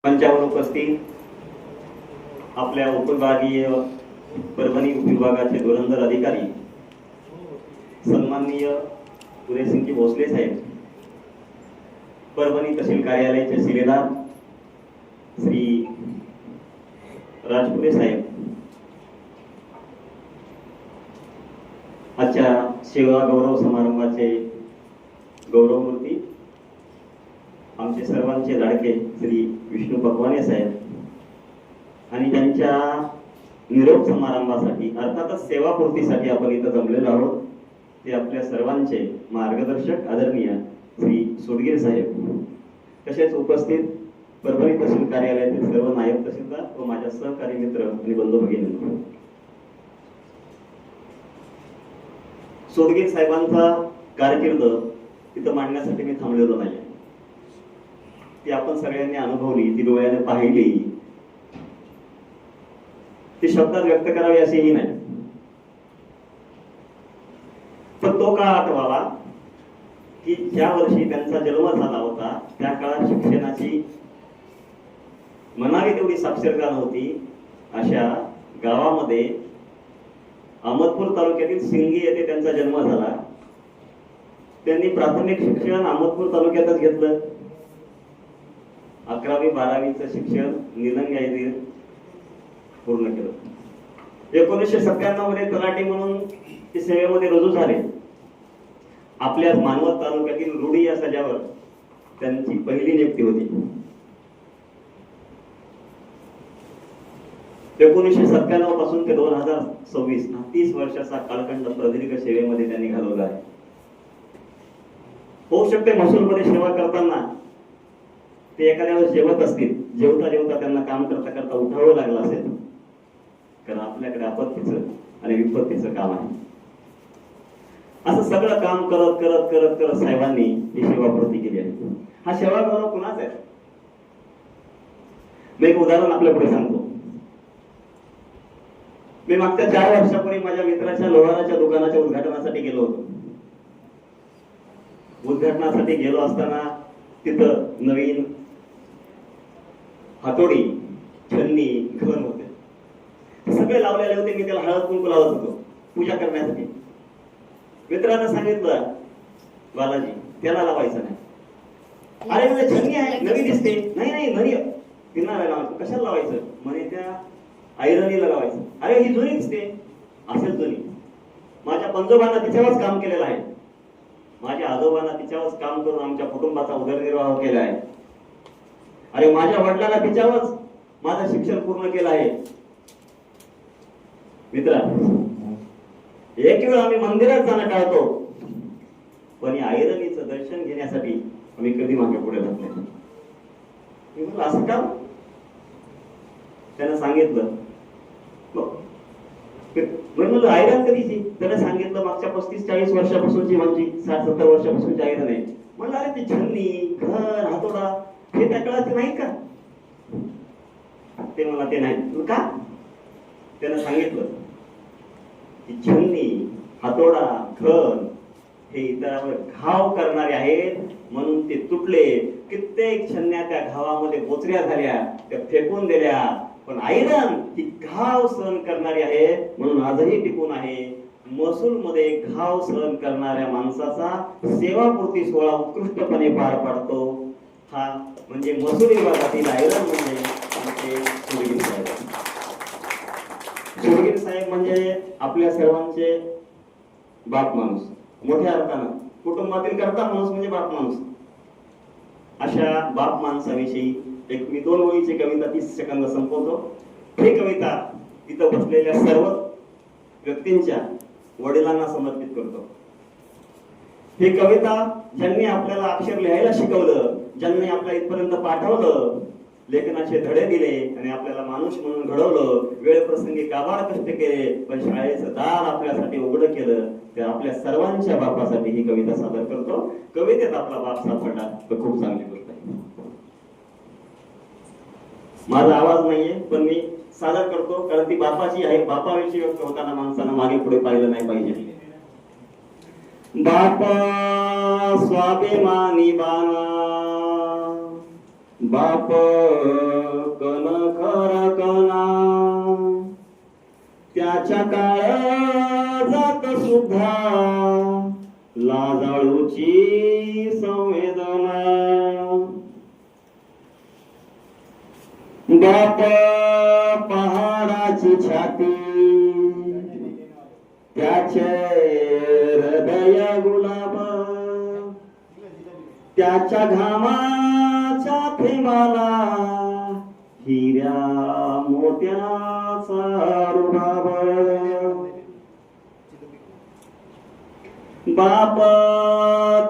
मंचावर उपस्थित आपल्या उपविभागीय परभणी उपविभागाचे धुरंधर अधिकारी सन्माननीय सुरेशसिंगजी भोसले साहेब, परभणी तहसील कार्यालयाचे शिलेदार श्री राजपुरे साहेब, आजच्या सेवा गौरव समारंभाचे गौरवमूर्ती आमचे सर्वांचे लाडके श्री विष्णू पकवाने साहेब आणि त्यांच्या निरोप समारंभासाठी अर्थातच सेवापूर्तीसाठी आपण इथं जमलेलो आहोत ते आपल्या सर्वांचे मार्गदर्शक आदरणीय श्री सोडगीर साहेब, तसेच उपस्थित परभणी तहसील कार्यालयातील सर्व नायब तहसीलदार व माझ्या सहकारी मित्र आणि बंधू भगिनी. सोडगीर साहेबांचा कारकीर्द इथं मांडण्यासाठी मी थांबलेलो नाही. ती आपण सगळ्यांनी अनुभवली, ती डोळ्याने पाहिली, ती शब्दात व्यक्त करावी असेही नाही. पण तो काळ आठवावा की ज्या वर्षी त्यांचा जन्म झाला होता त्या काळात शिक्षणाची म्हणावी तेवढी साक्षरता नव्हती. अशा गावामध्ये अहमदपूर तालुक्यातील सिंगी येथे त्यांचा जन्म झाला. त्यांनी प्राथमिक शिक्षण अहमदपूर तालुक्यातच घेतलं. 11वी 12वीचं शिक्षण निलंगा येथे पूर्ण केलं. 1997 मध्ये तलाठी म्हणून ते सेवेमध्ये रुजू झाले. आपल्या मानवत तालुक्यातील रुडी या सजावर त्यांची पहिली नियुक्ती होती. 1997 पासून ते 2026 30 वर्षाचा कालखंड प्रदीर्घ सेवेमध्ये त्यांनी घालवला आहे. होऊ शकते महसूलमध्ये सेवा करताना ते एखाद्या वेळेस जेवत असतील, जेवता जेवता त्यांना काम करता करता उठावं लागलं असेल, कारण आपल्याकडे आपत्तीचं आणि विपत्तीचं काम आहे. असं सगळं काम करत करत करत करत साहेबांनी ही सेवापूर्ती केली आहे. हा सेवा गौरव कुणाचा आहे? मी एक उदाहरण आपल्या पुढे सांगतो. मी मागच्या 4 वर्षापूर्वी माझ्या मित्राच्या लोहाराच्या दुकानाच्या उद्घाटनासाठी गेलो होतो. उद्घाटनासाठी गेलो असताना तिथं नवीन हातोडी, छन्नी, घन होते, सगळे लावलेले होते. मी त्याला हळद कुंकू लावत होतो पूजा करण्यासाठी. मित्रानं सांगितलं, बालाजी त्याला लावायचं नाही. अरे म्हणजे छन्नी आहे, नवी दिसते. नाही नाही नवी तिला लावायचं. कशाला लावायचं? म्हणे त्या ऐरणीला लावायचं. अरे ही जुनी दिसते. असेल जुनी. माझ्या पंजोबांना तिच्यावरच काम केलेलं आहे. माझ्या आजोबांना तिच्यावरच काम करून आमच्या कुटुंबाचा उदरनिर्वाह केला आहे. अरे माझ्या वडिलांना तिच्यावरच माझं शिक्षण पूर्ण केलं आहे. मित्रा, एक वेळ आम्ही मंदिरात जाणं टाळतो, पण या ऐरणीचं दर्शन घेण्यासाठी आम्ही कधी मागे पुढे जात नाही. मी म्हटलं असं का? त्यानं सांगितलं. म्हणलं ऐरण कधीची? त्यानं सांगितलं मागच्या 35-40 वर्षापासूनची, म्हणजे 60-70 वर्षापासूनची ऐरण आहे. म्हणलं अरे ती छन्नी, घर, हातोडा हे त्या काळात नाही का? ते मला ते नाही का? त्यानं सांगितलं की छन्नी, हातोडा, घन हे इतरांवर घाव करणारे आहेत, म्हणून ते तुटले. कित्येक छन्न्या त्या घावामध्ये बोचऱ्या झाल्या, त्या फेकून दिल्या. पण ऐरण ही घाव सहन करणारी आहे, म्हणून आजही टिकून आहे. महसूल मध्ये घाव सहन करणाऱ्या माणसाचा सेवापूर्ती सोहळा उत्कृष्टपणे पार पाडतो. हा म्हणजे महसूल विभागातील ऐरण म्हणजे आमचे सोडगीर साहेब. सोडगीर साहेब म्हणजे आपल्या सर्वांचे बाप माणूस, मोठ्या अर्थानं कुटुंबातील करता माणूस म्हणजे बाप माणूस. अशा बाप माणसाविषयी एक मी 2 ओळीची कविता 30 सेकंद संपवतो. ही कविता इथं बसलेल्या सर्व व्यक्तींच्या वडिलांना समर्पित करतो. ही कविता ज्यांनी आपल्याला अक्षर लिहायला शिकवलं, ज्यांनी आपल्या इथपर्यंत पाठवलं, लेखनाचे धडे दिले आणि आपल्याला माणूस म्हणून घडवलं, वेळ प्रसंगी काबाड कष्ट केले, पण शाळेचं दार आपल्यासाठी उघडं केलं, त्या आपल्या सर्वांच्या बापासाठी ही कविता सादर करतो. कवितेत आपला बाप सापडला तर खूप चांगली गोष्ट आहे. माझा आवाज नाहीये, पण मी सादर करतो कारण ती बापाची आहे. बापाविषयी व्यक्त होताना माणसानं मागे पुढे पाहिलं नाही पाहिजे. बापा स्वाभिमानी बाना, बाप त्याच्या काळजात सुद्धा लाजाळूची संवेदना. बाप पहाडाची छाती त्याचे हृदय गुलाब, त्याच्या घामाच्या थेंबाला हिऱ्या मोत्याचा रुबाब. बाप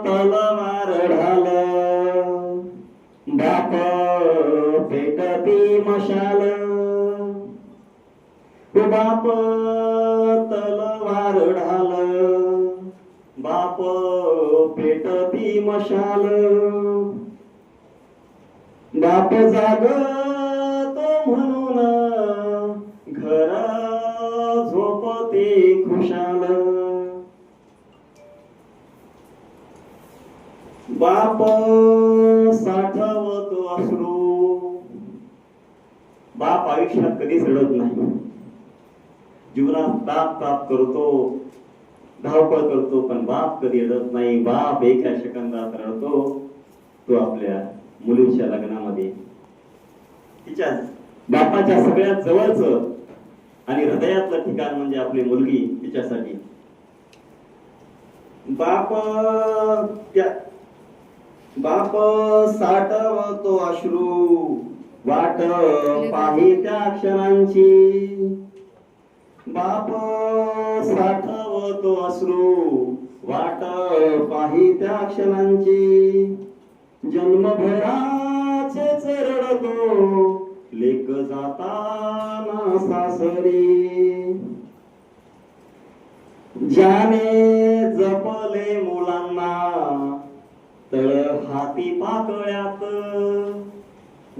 तलवार ढाल, बाप पेटती मशाल, बाप तलवार ढाल, बाप पेटती मशाल. बाप जागतो म्हणून घर झोपते खुशाल. बाप साठवतो अश्रू, बाप आयुष्यात कधीच रडत नाही. जीवनात ताप ताप करतो, धावपळ करतो, पण बाप कधी रडत नाही. बाप एका सेकंदात रडतो, तो आपल्या मुलीच्या लग्नामध्ये. तिच्या बापाच्या सगळ्यात जवळचं आणि हृदयातलं ठिकाण म्हणजे आपली मुलगी. तिच्यासाठी बाप साठवतो अश्रू, वाट पाही त्या क्षणांची. बाप साठवतो अश्रू, वाट पाही त्या क्षणांची. जन्मभराचेच रडतो लेक जाताना सासरी. ज्याने जपले मुलांना तळ हाती पाकळ्यात,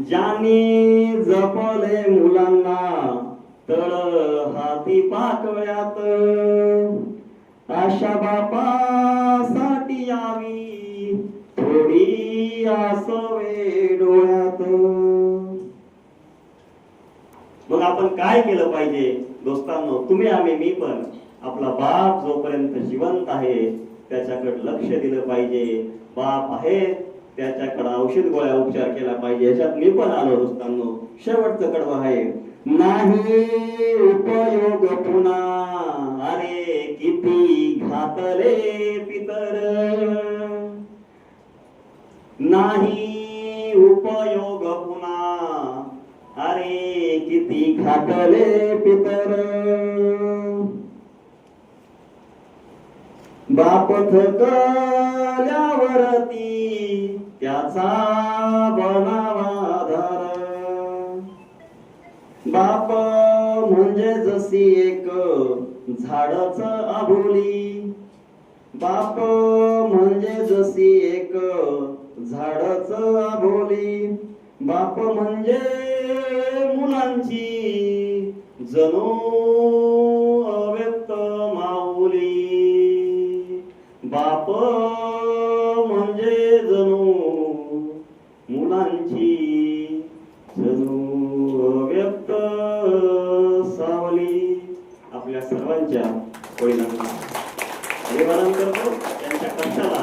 ज्याने जपले मुलांना तळ हाती पाकळ्यात. अशा बापासाठी यावी थोडी आसवे डोळ्यात. मग आपण काय केलं पाहिजे दोस्तांनो? तुम्ही आम्ही मी पण आपला बाप जोपर्यंत जिवंत आहे त्याच्याकडे लक्ष दिलं पाहिजे. बाप आहे त्याच्याकडे औषध गोळ्या उपचार केला पाहिजे. याच्यात मी पण आलो दोस्तांनो. शेवटचं कडवं आहे, नाही उपयोग पुन्हा अरे किती घातले पितर. नाही उपयोग पुन्हा अरे किती घातले पितर. बाप थकल्यावरती त्याचा बनावा धार. बाप म्हणजे जशी एक झाडच आभोली. बाप म्हणजे जशी एक झाडच आभोली. बाप म्हणजे मुलांची जणू अव्यक्त माऊली. बाप म्हणजे जणू मुलांची जणू अव्यक्त सावली. आपल्या सर्वांच्या वडिलांना अभिवादन करतो, त्यांच्या कष्टाला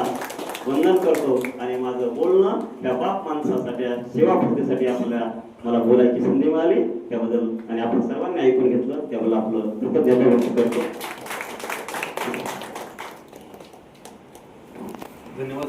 वंदन करतो आणि माझं बोलणं त्या बाप माणसासाठी सेवापूर्तीसाठी मला बोलायची संधी मिळाली त्याबद्दल आणि आपण सर्वांनी ऐकून घेतलं त्याबद्दल आपलं कृतज्ञता व्यक्त करतो. धन्यवाद.